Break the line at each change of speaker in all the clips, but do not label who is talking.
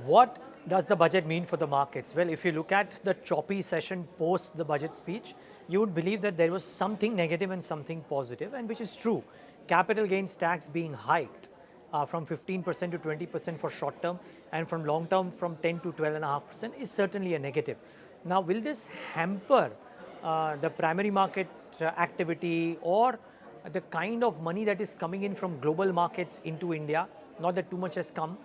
What does the budget mean for the markets? Well, if you look at the choppy session post the budget speech, you would believe that there was something negative and something positive, and which is true. Capital gains tax being hiked from 15% to 20% for short term, and from long term from 10 to 12.5% is certainly a negative. Now, will this hamper the primary market activity or the kind of money that is coming in from global markets into India? Not that too much has come.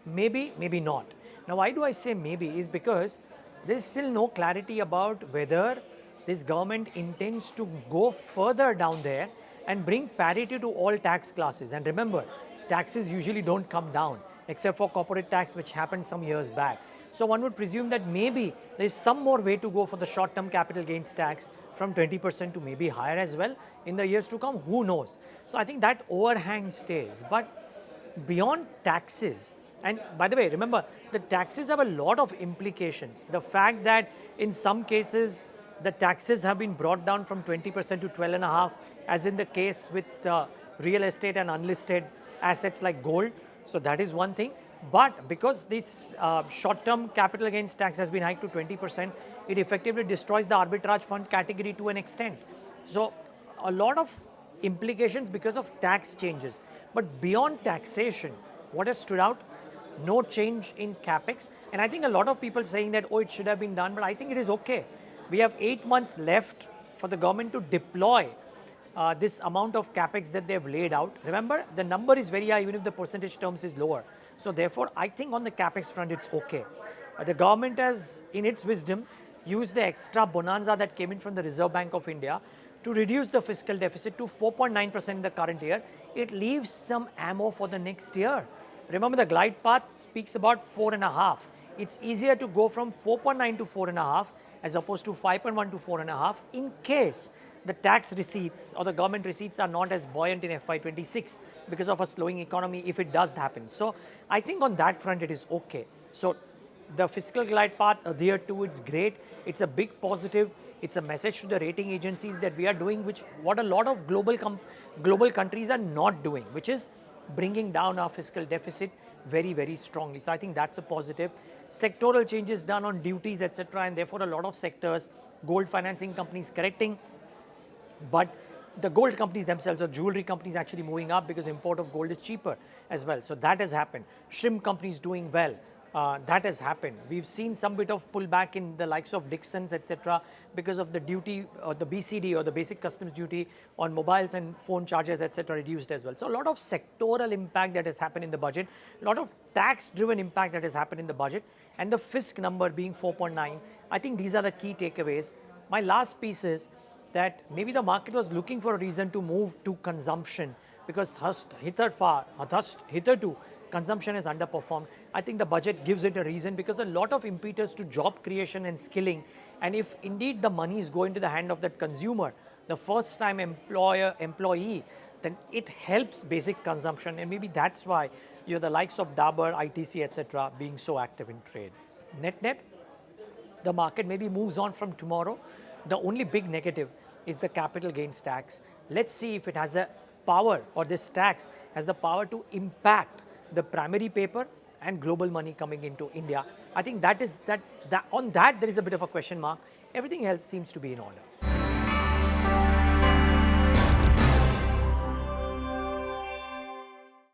Maybe, maybe not. Now, why do I say maybe? Is because there is still no clarity about whether this government intends to go further down there and bring parity to all tax classes. And remember, taxes usually don't come down, except for corporate tax, which happened some years back. So one would presume that maybe there is some more way to go for the short-term capital gains tax from 20% to maybe higher as well in the years to come. Who knows? So I think that overhang stays. But beyond taxes, and by the way, remember, the taxes have a lot of implications. The fact that in some cases, the taxes have been brought down from 20% to 12.5%, as in the case with real estate and unlisted assets like gold. So that is one thing. But because this short-term capital gains tax has been hiked to 20%, it effectively destroys the arbitrage fund category to an extent. So a lot of implications because of tax changes. But beyond taxation, what has stood out? No change in capex. And I think a lot of people saying that, oh, it should have been done, but I think it is okay. We have 8 months left for the government to deploy this amount of capex that they have laid out. Remember, the number is very high, even if the percentage terms is lower. So therefore, I think on the capex front, it's okay. The government has, in its wisdom, used the extra bonanza that came in from the Reserve Bank of India to reduce the fiscal deficit to 4.9% in the current year. It leaves some ammo for the next year. Remember, the glide path speaks about 4.5. It's easier to go from 4.9 to 4.5 as opposed to 5.1 to 4.5 in case the tax receipts or the government receipts are not as buoyant in FY26 because of a slowing economy if it does happen. So I think on that front it is okay. So the fiscal glide path adhere to, it's great. It's a big positive. It's a message to the rating agencies that we are doing what a lot of global countries are not doing, which is bringing down our fiscal deficit very, very strongly. So I think that's a positive. Sectoral changes done on duties, etc., and therefore a lot of sectors, gold financing companies correcting, but the gold companies themselves or jewelry companies actually moving up because import of gold is cheaper as well. So that has happened. Shrimp companies doing well. That has happened. We've seen some bit of pullback in the likes of Dixon's, etc., because of the duty, or the BCD or the basic customs duty on mobiles and phone charges, etc., reduced as well. So a lot of sectoral impact that has happened in the budget, a lot of tax-driven impact that has happened in the budget, and the fisc number being 4.9. I think these are the key takeaways. My last piece is that maybe the market was looking for a reason to move to consumption because hitherto consumption has underperformed. I think the budget gives it a reason because a lot of impetus to job creation and skilling, and if indeed the monies go into the hand of that consumer, the first time employee, then it helps basic consumption, and maybe that's why you're the likes of Dabur, ITC, etc. being so active in trade. Net, the market maybe moves on from tomorrow. The only big negative is the capital gains tax. Let's see if it has a power, or this tax has the power to impact the primary paper and global money coming into India. I think on that there is a bit of a question mark. Everything else seems to be in order.